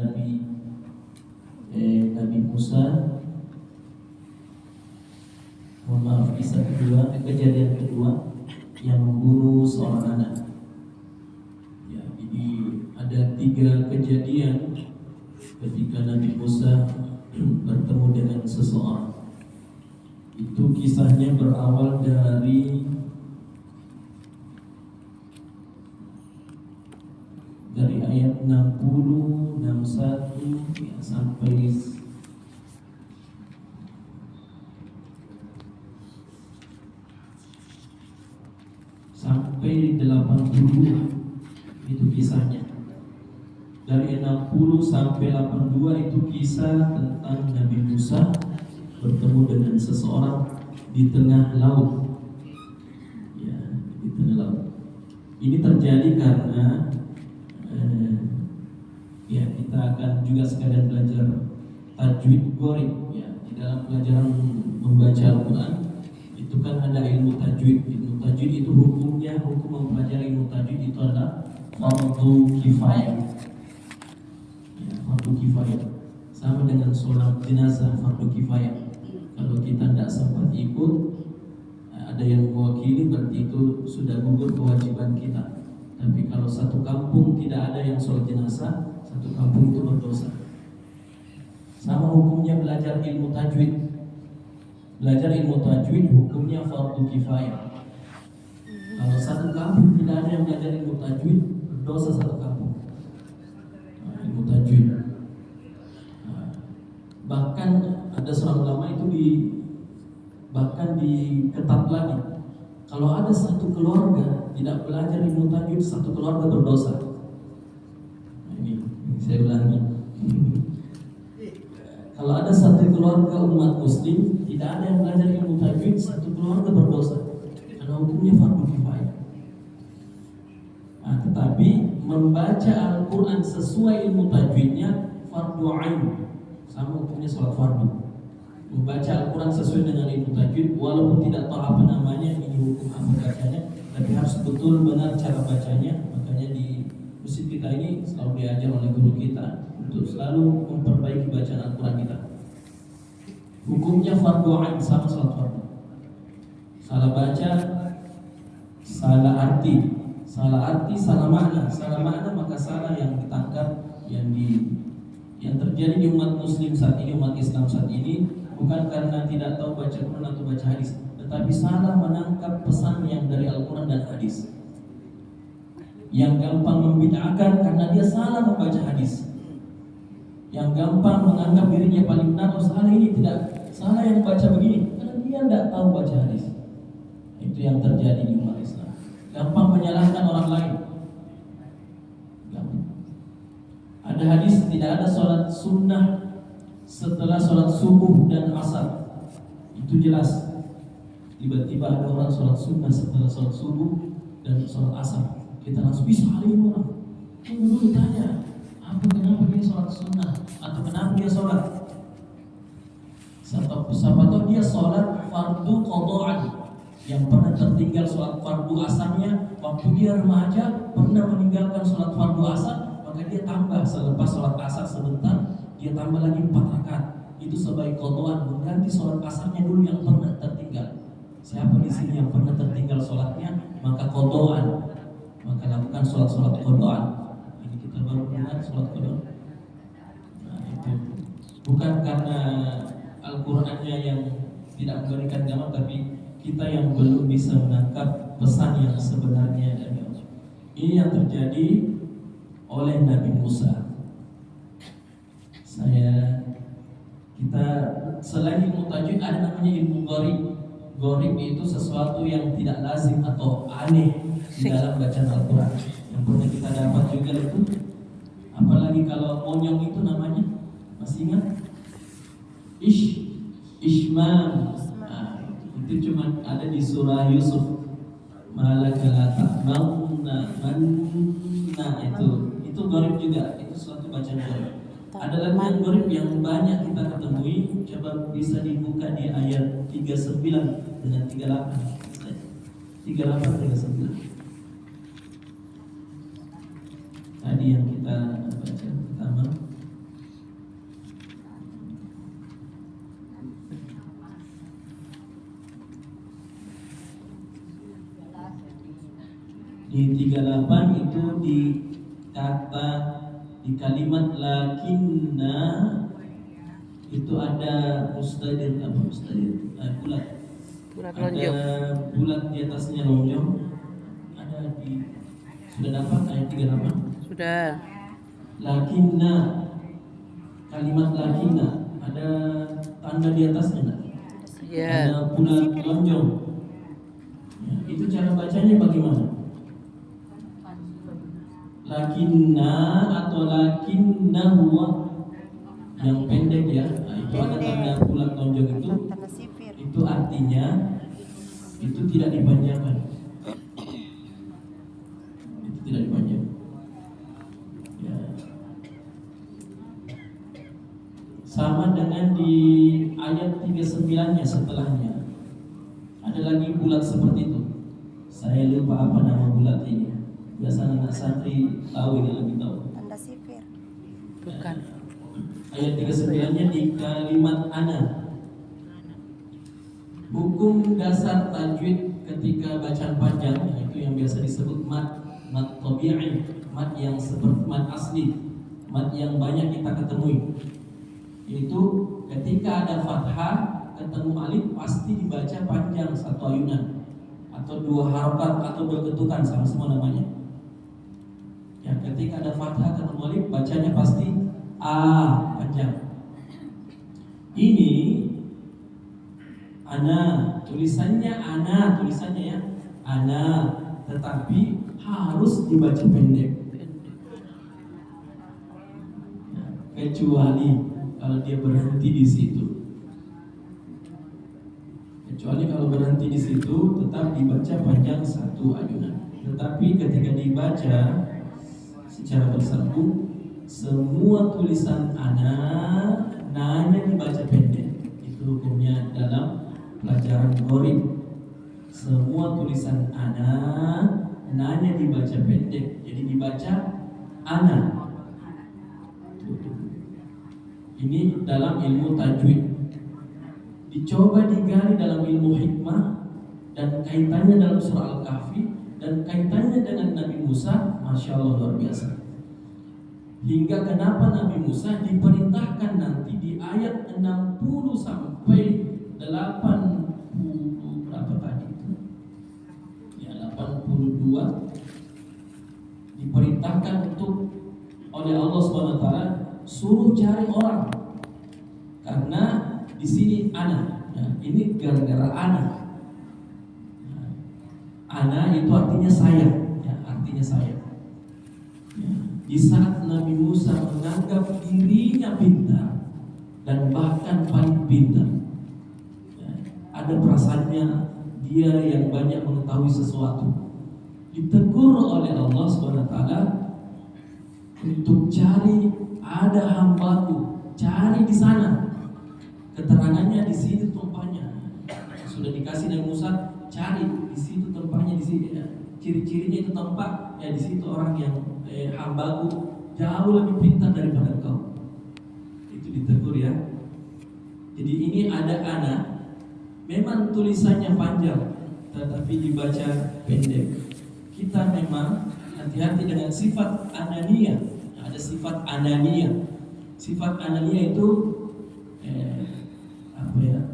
Nabi Nabi Musa, kisah kedua, kejadian kedua yang membunuh seorang anak. Ya, jadi ada 3 kejadian ketika Nabi Musa bertemu dengan seseorang. Itu kisahnya berawal dari ayat 60, 61 ya, sampai 82. Itu kisahnya. Dari 60 sampai 82 itu kisah tentang Nabi Musa bertemu dengan seseorang di tengah laut. Ya, di tengah laut. Ini terjadi karena ya, kita akan juga sekalian belajar tajwid gharib ya. Di dalam pelajaran membaca Al-Quran itu kan ada ilmu tajwid. Ilmu tajwid itu hukum mempelajari ilmu tajwid itu adalah fardu kifayah. Ya, fardu kifayah. Sama dengan sholat jenazah fardu kifayah. Kalau kita tidak sempat ikut, ada yang mewakili, berarti itu sudah gugur kewajiban kita. Tapi kalau satu kampung tidak ada yang sholat jenazah, satu kampung itu berdosa. Sama hukumnya belajar ilmu tajwid. Belajar ilmu tajwid hukumnya fardu kifayah. Kalau satu kampung tidak ada yang belajar ilmu tajwid, berdosa satu kampung. Ilmu tajwid. Bahkan ada seorang ulama itu bahkan diketat lagi. Kalau ada satu keluarga tidak belajar ilmu tajwid, satu keluarga berdosa. Ini saya ulangi. Kalau ada satu keluarga umat muslim tidak ada yang belajar ilmu tajwid, satu keluarga berdosa. Karena hukumnya fardu kifayah. Tetapi membaca Al-Quran sesuai ilmu tajwidnya fardu ain. Sama hukumnya sholat fardu. Membaca Al-Quran sesuai dengan ilmu tajwid, walaupun tidak tahu apa namanya, ini hukum apa bacanya, tapi harus betul benar cara bacanya. Makanya di masjid kita ini selalu diajar oleh guru kita untuk selalu memperbaiki bacaan Al-Quran kita. Hukumnya fardu ain, sama sholat fardu. Salah baca, salah arti, salah makna. Salah makna maka salah yang ditangkap, yang terjadi di umat muslim saat ini, umat Islam saat ini, bukan karena tidak tahu baca Quran atau baca hadis, tetapi salah menangkap pesan yang dari Al-Quran dan hadis. Yang gampang membid'ahkan karena dia salah membaca hadis. Yang gampang menganggap dirinya paling benar, salah ini tidak, salah yang baca begini karena dia tidak tahu baca hadis. Itu yang terjadi di umat Islam. Gampang menyalahkan orang lain. Ada hadis tidak ada sholat sunnah setelah sholat subuh dan asar. Itu jelas. Tiba-tiba ada orang sholat sunnah setelah sholat subuh dan sholat asar. Kita langsung bisa hari ini orang. Dulu ditanya, kenapa dia sholat sunnah atau kenapa dia sholat? Siapa tahu dia sholat fardu qada'an, yang pernah tertinggal sholat fardu asarnya waktu dia remaja, pernah meninggalkan sholat fardu asar, maka dia tambah selepas sholat asar sebentar, dia tambah lagi 4 rakaat. Itu sebagai qada'an, mengganti sholat asarnya dulu yang pernah tertinggal. Siapa di sini yang pernah tertinggal sholatnya, maka qada'an, maka lakukan sholat qada'an. Ini kita baru dengar sholat qada'an. Nah, itu bukan karena Al-Qur'annya yang tidak memberikan gambar, tapi kita yang belum bisa menangkap pesan yang sebenarnya dari Allah. Ini yang terjadi oleh Nabi Musa. Kita selain ilmu tajwid ada namanya ilmu gharib. Gharib itu sesuatu yang tidak lazim atau aneh di dalam bacaan Al-Quran. Yang pernah kita dapat juga itu, apalagi kalau monyong itu namanya, masih ingat? Ishmam. Nah, itu cuma ada di surah Yusuf. Malaka la ta'manna manna, itu gharib juga, itu suatu bacaan gharib. Ada lagi gharib yang banyak kita ketemui. Coba bisa dibuka di ayat 39 dengan 38. 39. Tadi yang kita baca pertama, Di 38 itu di kata di kalimat lakinna itu ada mustadir apa mustadir bulat. Bulat Ada lonjong. bulat di atasnya lonjong. Ada di sudah dapat ayat 38. Sudah. Lakinna kalimat lakinna ada tanda di atasnya enggak? Ya. Ada bulat lonjong. Ya, itu cara bacanya bagaimana? Lakinna atau lakinna huwa yang pendek ya. Nah, itu ada tanda bulat lonjong itu artinya itu tidak dipanjangkan. Itu tidak dipanjang. Ya. Sama dengan di ayat 39-nya setelahnya. Ada lagi bulat seperti itu. Saya lupa apa nama bulat ini. Biasa anak santri tahu ini lebih tahu. Tanda sifir. Bukan. Ayat 39-nya di kalimat ana. Hukum dasar tajwid ketika bacaan panjang itu yang biasa disebut mat tabi'i, mat yang seperti mat asli, mat yang banyak kita ketemui. Itu ketika ada fathah ketemu alif pasti dibaca panjang satu ayunan atau dua harokat atau berketukan sama semua namanya. Ya, ketika ada fathah ketemu alif bacanya pasti a panjang. Ini ana tulisannya ya ana, tetapi harus dibaca pendek. Ya, kecuali kalau dia berhenti di situ. Kecuali kalau berhenti di situ tetap dibaca panjang satu ayunan. Tetapi ketika dibaca secara bersambung semua tulisan ana nanya dibaca pendek. Itu hukumnya dalam pelajaran ghaib. Semua tulisan ana nanya dibaca pendek. Jadi dibaca ana. Ini dalam ilmu tajwid. Dicoba digali dalam ilmu hikmah dan kaitannya dalam surah Al-Kahfi dan kaitannya dengan Nabi Musa, Masya Allah luar biasa. Hingga kenapa Nabi Musa diperintahkan nanti di ayat 60 sampai 80 berapa tadi itu? Ya 82 diperintahkan untuk oleh Allah SWT suruh cari orang karena di sini ana, ya, ini gara-gara ana. Ya, ana itu artinya saya, ya, artinya saya. Ya, di saat Nabi Musa menganggap dirinya pintar dan bahkan paling pintar, ya, ada perasaannya dia yang banyak mengetahui sesuatu, ditegur oleh Allah SWT untuk cari ada hambaku, cari di sana. Keterangannya di sini tempatnya. Sudah dikasih Nabi Musa, cari di situ tempatnya di sini. Ya. Ciri-cirinya itu tempat ya di situ orang yang hambaku jauh lebih pintar daripada kau. Itu ditegur ya. Jadi ini ada ana. Memang tulisannya panjang, tetapi dibaca pendek. Kita memang hati-hati dengan sifat ananiyah. Ada sifat ananiyah. Sifat ananiyah itu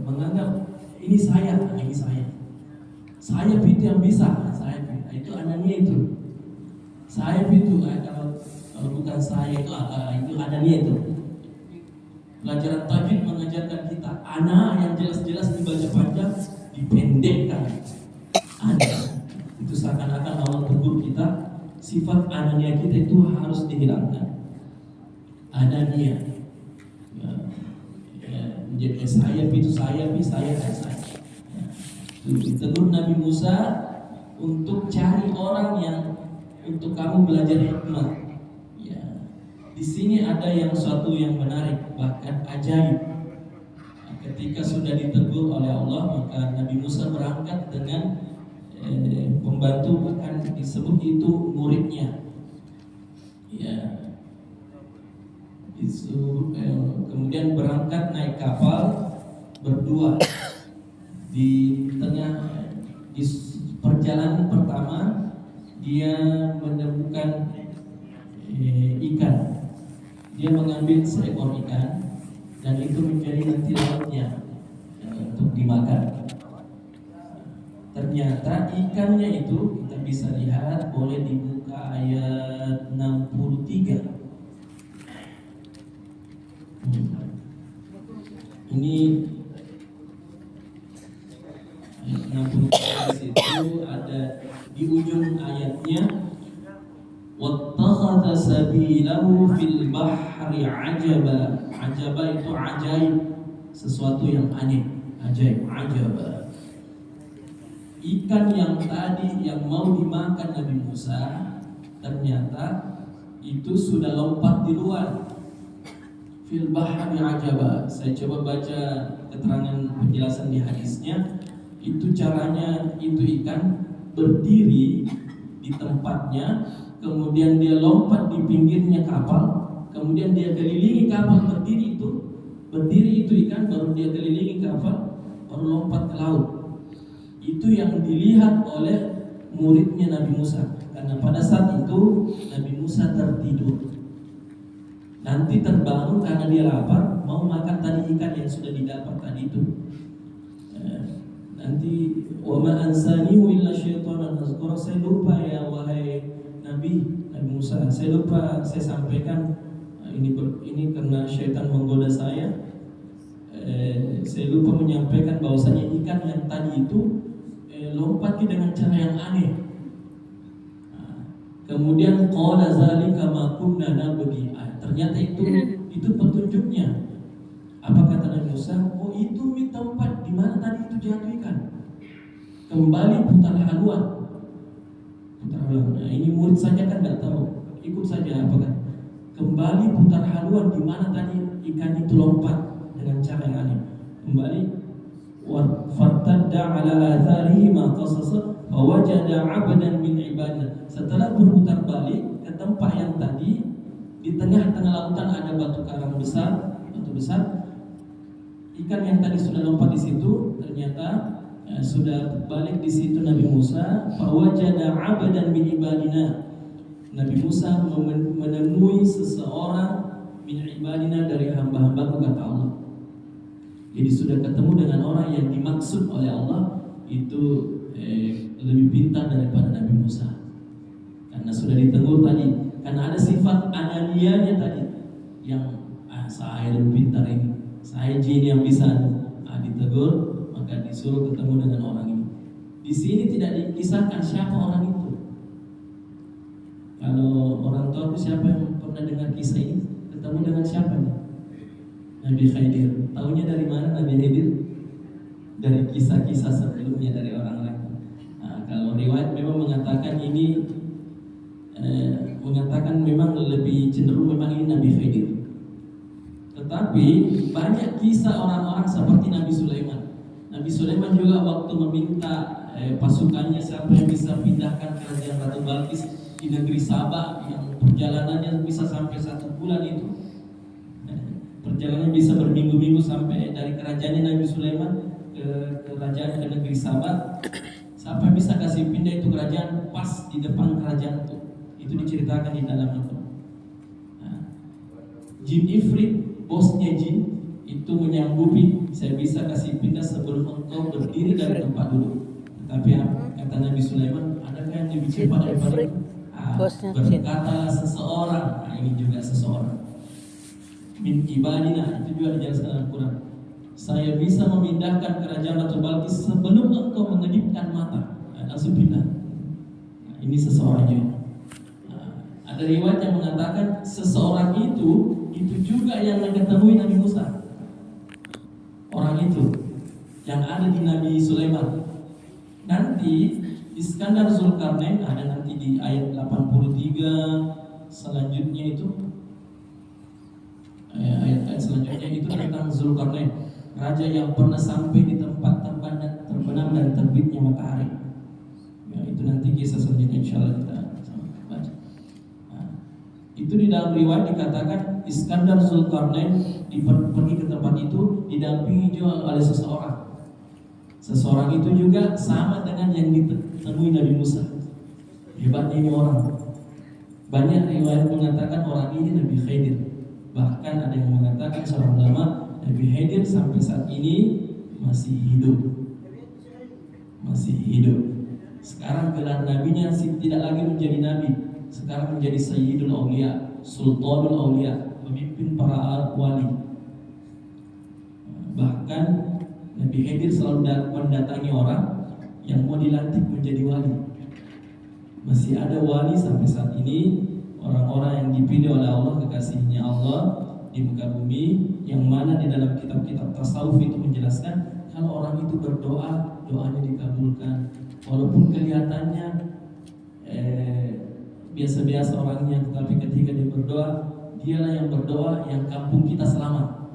menganggap ini saya itu yang bisa, itu ananiyah itu. Saya itu kalau bukan saya itu ananiyah itu. Pelajaran tajwid mengajarkan kita ana yang jelas-jelas dibaca panjang dipendekkan. Ana itu seakan-akan Allah tegur kita, sifat ananiyah kita itu harus dihilangkan. Ananiyah menjadi saya. Ditegur Nabi Musa untuk cari orang yang untuk kamu belajar hikmah. Ya, di sini ada yang suatu yang menarik bahkan ajaib. Ketika sudah ditegur oleh Allah maka Nabi Musa berangkat dengan pembantu bahkan disebut itu muridnya. Ya. Kemudian berangkat naik kapal berdua. Di tengah di perjalanan pertama dia menemukan ikan. Dia mengambil seekor ikan dan itu menjadi nanti lauknya untuk dimakan. Ternyata ikannya itu kita bisa lihat, boleh dibuka ayat 63. Ini ayat 63 di situ ada di ujung ayatnya, wattakhadha sabilahu fil bahri ajaba. Ajaba itu ajaib, sesuatu yang aneh, ajaib, ajaba. Ikan yang tadi yang mau dimakan Nabi Musa ternyata itu sudah lompat di luar. Fil bahri ajaba. Saya coba baca keterangan penjelasan di hadisnya. Itu caranya, itu ikan berdiri di tempatnya, kemudian dia lompat di pinggirnya kapal, kemudian dia kelilingi kapal, berdiri itu ikan, baru dia kelilingi kapal, baru lompat ke laut. Itu yang dilihat oleh muridnya Nabi Musa, karena pada saat itu Nabi Musa tertidur. Nanti terbangun karena dia lapar, mau makan tadi ikan yang sudah didapat tadi itu. Nanti wa ma ansanihu illa syaitanan azkura. Saya lupa ya wahai Nabi Musa, saya lupa saya sampaikan ini karena syaitan menggoda saya. Saya lupa menyampaikan bahwasanya ikan yang tadi itu lompat dengan cara yang aneh. Kemudian qala zalika ma kunna nabghi. Ternyata itu petunjuknya. Apa kata Nabi Musa? Oh, itu di tempat di mana tadi itu jatuh ikan. Kembali putar haluan. Nah, ini murid saja kan tidak tahu. Ikut saja apa kan? Kembali putar haluan di mana tadi ikan itu lompat dengan cara yang aneh. Kembali fartadda ala atharihi ma qasasa fawajada 'abdan min ibadina. Setelah berputar balik ke tempat yang tadi, di tengah-tengah lautan ada batu besar. Ikan yang tadi sudah lompat di situ ternyata sudah balik di situ Nabi Musa. Fawajada 'abdan min ibadina. Nabi Musa menemui seseorang min ibadina dari hamba-hambaku, kata Allah. Jadi sudah ketemu dengan orang yang dimaksud oleh Allah itu lebih pintar daripada Nabi Musa. Karena sudah ditegur tadi, karena ada sifat ananianya tadi yang saya lebih pintar ini, saya jin yang bisa ditegur, maka disuruh ketemu dengan orang ini. Di sini tidak dikisahkan siapa orang itu. Kalau orang tua itu siapa yang pernah dengar kisah ini? Ketemu dengan siapa nih? Nabi Khidir. Tahunya dari mana Nabi Khidir? Dari kisah-kisah sebelumnya dari orang-orang. Kalau riwayat memang mengatakan ini mengatakan memang lebih cenderung memang ini Nabi Khidir. Tetapi banyak kisah orang-orang seperti Nabi Sulaiman. Nabi Sulaiman juga waktu meminta pasukannya siapa yang bisa pindahkan kerajaan Ratu Balkis di negeri Sabah yang perjalanannya bisa sampai 1 bulan itu. Perjalanan bisa berminggu-minggu sampai dari kerajaannya Nabi Sulaiman ke kerajaan ke negeri Sabah. Siapa yang bisa kasih pindah itu kerajaan pas di depan kerajaan itu diceritakan di dalam itu. Jin Ifrit, bosnya jin itu menyanggupi, saya bisa kasih pindah sebelum engkau berdiri dari tempat duduk. Tapi kata Nabi Sulaiman, adakah yang lebih cepat daripada itu? Berkatalah seseorang, ini juga seseorang min ibadina, itu juga dijelaskan Al-Quran. Saya bisa memindahkan kerajaan Ratu Balkis sebelum engkau mengedipkan mata. Langsung pindah. Ini seseorang juga. Ada riwayat yang mengatakan seseorang itu juga yang ketemui Nabi Musa. Orang itu yang ada di Nabi Sulaiman. Nanti Iskandar Zulkarnain ada nanti di ayat 83 selanjutnya itu. Ayat-ayat selanjutnya itu tentang Zulkarnain, raja yang pernah sampai di tempat terbenam dan terbitnya matahari. Ya, itu nanti kisah selanjutnya insyaallah kita baca. Itu di dalam riwayat dikatakan Iskandar Zulkarnain pergi ke tempat itu didampingi juga oleh seseorang. Seseorang itu juga sama dengan yang ditemui Nabi Musa. Hebatnya ini orang. Banyak riwayat mengatakan orang ini Nabi Khidir. Bahkan ada yang mengatakan seorang ulama, Nabi Khidir sampai saat ini masih hidup. Masih hidup. Sekarang gelar nabinya tidak lagi menjadi nabi, sekarang menjadi Sayyidul Aulia, Sultanul Aulia, pemimpin para wali. Bahkan Nabi Khidir selalu mendatangi orang yang mau dilantik menjadi wali. Masih ada wali sampai saat ini, orang-orang yang dipilih oleh Allah, kekasihnya Allah di muka bumi, yang mana di dalam kitab-kitab tasawuf itu menjelaskan kalau orang itu berdoa, doanya dikabulkan. Walaupun kelihatannya biasa-biasa orangnya, tetapi ketika dia berdoa, dialah yang berdoa yang kampung kita selamat.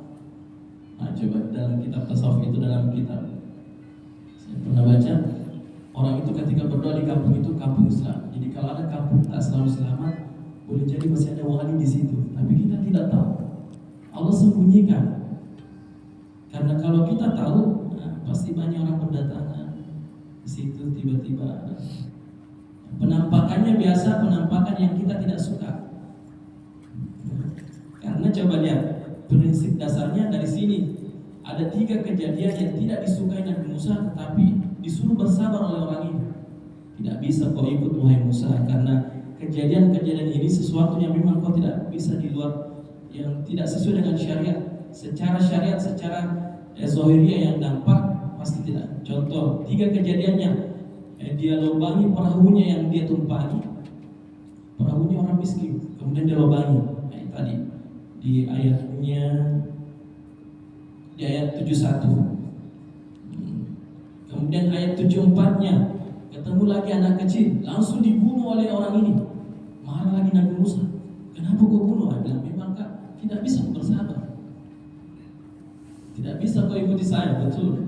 Nah, coba dalam kitab tasawuf itu, dalam kitab saya pernah baca, orang itu ketika berdoa di kampung itu kampung Islam. Jadi kalau ada kampung tak selalu selamat, boleh jadi masih ada wali di situ, tapi kita tidak tahu. Allah sembunyikan. Karena kalau kita tahu, pasti banyak orang berdatangan di situ tiba-tiba ada. Penampakannya biasa, penampakan yang kita tidak suka. Karena coba lihat, prinsip dasarnya dari sini. Ada 3 kejadian yang tidak disukai Nabi Musa, tetapi disuruh bersabar oleh orang ini. Tidak bisa kau ikut wahai Musa, karena kejadian-kejadian ini sesuatu yang memang kau tidak bisa di luar, yang tidak sesuai dengan syariat. Secara syariat, secara zahiriyah yang nampak pasti tidak. Contoh 3 kejadiannya, dia lubangi perahunya yang dia tumpangi. Perahunya orang miskin, kemudian dia lubangi. Tadi di ayatnya, di ayat 71. Kemudian ayat 74-nya, ketemu lagi anak kecil, langsung dibunuh oleh orang ini. Marah lagi Nabi Musa, kenapa kau bunuh? Dia bilang, memang kak tidak bisa bersabar, tidak bisa kau ikuti saya. Betul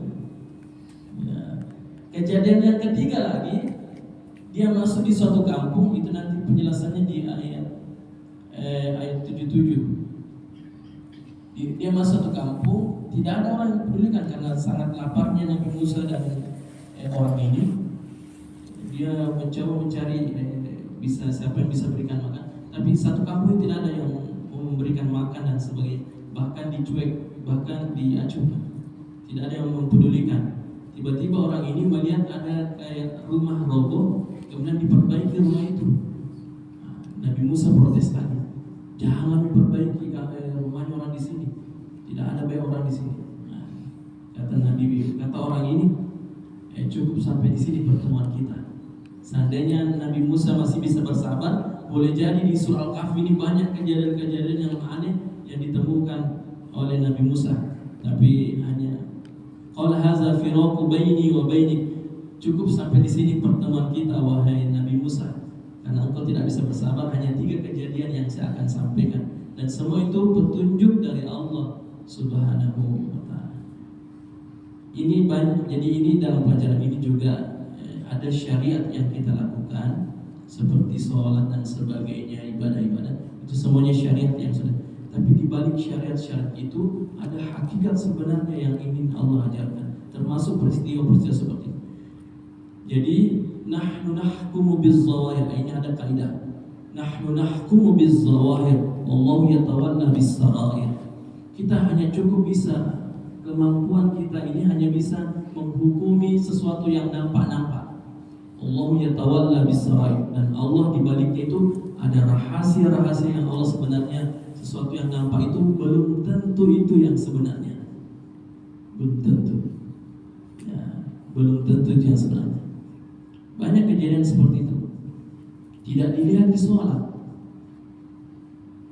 ya. Kejadian yang ketiga lagi, dia masuk di suatu kampung, itu nanti penjelasannya di ayat 77. Dia masuk ke kampung, tidak ada orang yang pedulikan karena sangat laparnya Nabi Musa dan orang ini. Dia mencoba mencari siapa yang bisa berikan makan, tapi satu kampung tidak ada yang memberikan makan dan sebagainya. Bahkan dicuek, bahkan diacuhkan, tidak ada yang mempedulikan. Tiba-tiba orang ini melihat ada kayak rumah roboh, kemudian diperbaiki rumah itu. Nabi Musa protes lagi, jangan diperbaiki rumahnya orang di sini, tidak ada banyak orang di sini. Kata orang ini, cukup sampai di sini pertemuan kita. Seandainya Nabi Musa masih bisa bersabar, boleh jadi di surah Al-Kahfi ini banyak kejadian-kejadian yang aneh yang ditemukan oleh Nabi Musa. Tapi hanya qala hadza firaqu baini wa bainik, cukup sampai di sini pertemuan kita wahai Nabi Musa, karena engkau tidak bisa bersabar. Hanya 3 kejadian yang saya akan sampaikan, dan semua itu petunjuk dari Allah Subhanahu wa ta'ala. Ini banyak, jadi ini dalam pelajaran ini juga ada syariat yang kita lakukan, seperti sholat dan sebagainya, ibadah-ibadah, itu semuanya syariat yang sudah. Tapi di balik syariat-syariat itu ada hakikat sebenarnya yang ingin Allah ajarkan, termasuk peristiwa-peristiwa seperti itu. Jadi nahnu nahkumu biz-zawahir, ini ada kaidah. Nahnu nahkumu biz-zawahir, wallahu yatawalla bis-sarair. Kita hanya cukup bisa, kemampuan kita ini hanya bisa menghukumi sesuatu yang nampak-nampak. Allahu yatawalla bis-sarair, dan Allah di baliknya itu ada rahasia-rahasia yang Allah sebenarnya, sesuatu yang nampak itu belum tentu itu yang sebenarnya. Belum tentu. Ya, belum tentu itu yang sebenarnya. Banyak kejadian seperti itu. Tidak dilihat di sholat.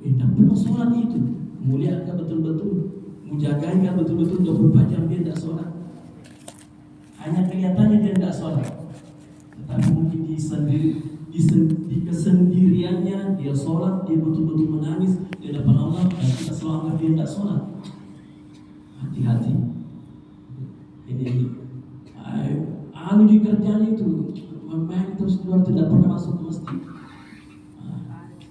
Tidak pernah sholat itu. Mulia enggak betul-betul, mujaga enggak betul-betul 24 jam dia tidak sholat. Hanya kelihatannya dia tidak sholat, tetapi mungkin di kesendiriannya dia sholat, dia betul-betul menangis di hadapan Allah, dan kita selalu anggap dia tidak sholat. Hati-hati. Ini di kerjaan itu main terus keluar, tidak pernah masuk ke masjid.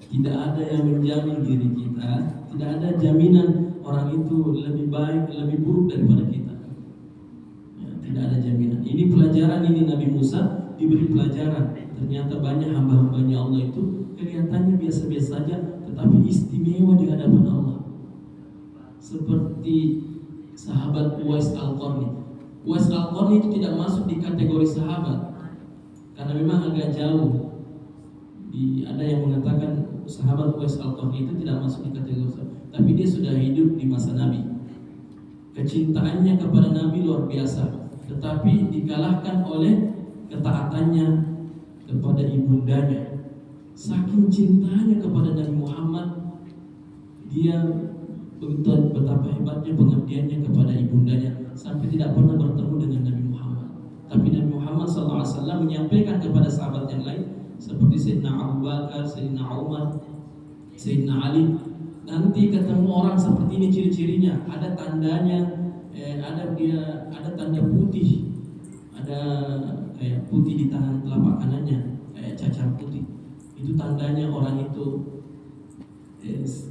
Tidak ada yang menjamin diri kita, tidak ada jaminan orang itu lebih baik, lebih buruk daripada kita. Ya, tidak ada jaminan. Ini pelajaran, ini Nabi Musa diberi pelajaran, ternyata banyak hamba-hambanya Allah itu kelihatannya biasa-biasa saja, tetapi istimewa di hadapan Allah. Seperti sahabat Uwais Al-Qarni. Uwais Al-Qarni itu tidak masuk di kategori sahabat karena memang agak jauh. Ada yang mengatakan sahabat Uwais Al-Qarni itu tidak masuk di kategori sahabat, tapi dia sudah hidup di masa Nabi. Kecintaannya kepada Nabi luar biasa, tetapi dikalahkan oleh ketaatannya kepada ibundanya. Saking cintanya kepada Nabi Muhammad, dia betapa hebatnya pengabdiannya kepada ibundanya sampai tidak pernah bertemu dengan Nabi Muhammad. Tapi Nabi Muhammad SAW menyampaikan kepada sahabat yang lain seperti Sayyidina Abu Bakar, Sayyidina Umar, Sayyidina Ali, nanti ketemu orang seperti ini ciri-cirinya, ada tandanya, ada tanda putih, ada kayak putih di tangan telapak kanannya, kayak cacar putih. Itu tandanya orang itu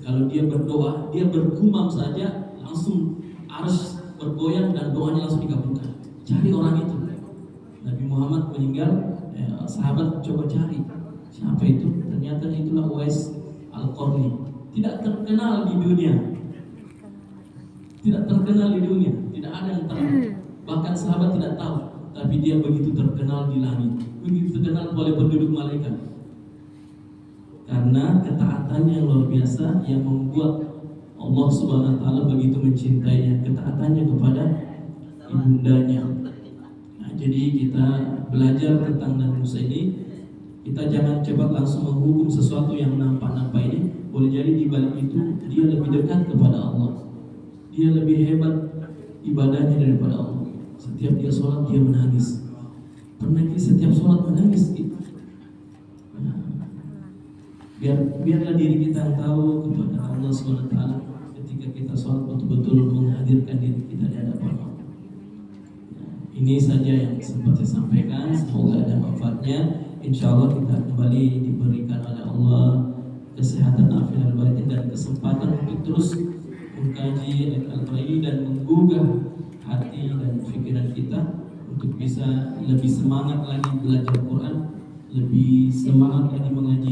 kalau dia berdoa, dia bergumam saja langsung arsy bergoyang dan doanya langsung dikabulkan. Cari orang itu. Nabi Muhammad meninggal, sahabat coba cari siapa itu. Ternyata itulah Uwais Al-Qarni. Tidak terkenal di dunia, tidak terkenal di dunia, tidak ada yang tahu. Bahkan sahabat tidak tahu, tapi dia begitu terkenal di langit, begitu terkenal oleh penduduk malaikat. Karena ketaatannya yang luar biasa yang membuat Allah Subhanahu wa taala begitu mencintainya, ketaatannya kepada ibundanya. Nah, jadi kita belajar tentang Nabi Musa ini, kita jangan cepat langsung menghukum sesuatu yang nampak-nampak ini. Boleh jadi di balik itu dia lebih dekat kepada Allah. Dia lebih hebat ibadahnya daripada Allah. Setiap dia sholat dia menangis. Pernah setiap sholat menangis gitu. Biarlah diri kita tahu kepada Allah SWT ketika kita sholat betul-betul menghadirkan diri kita di hadapan Allah. Ini saja yang sempat saya sampaikan. Semoga ada manfaatnya. Insya Allah kita kembali diberikan oleh Allah kesehatan, afiat batin dan kesempatan untuk terus mengkaji ayat Al-Quran ini dan menggugah hati dan pikiran kita untuk bisa lebih semangat lagi belajar Quran, lebih semangat lagi mengaji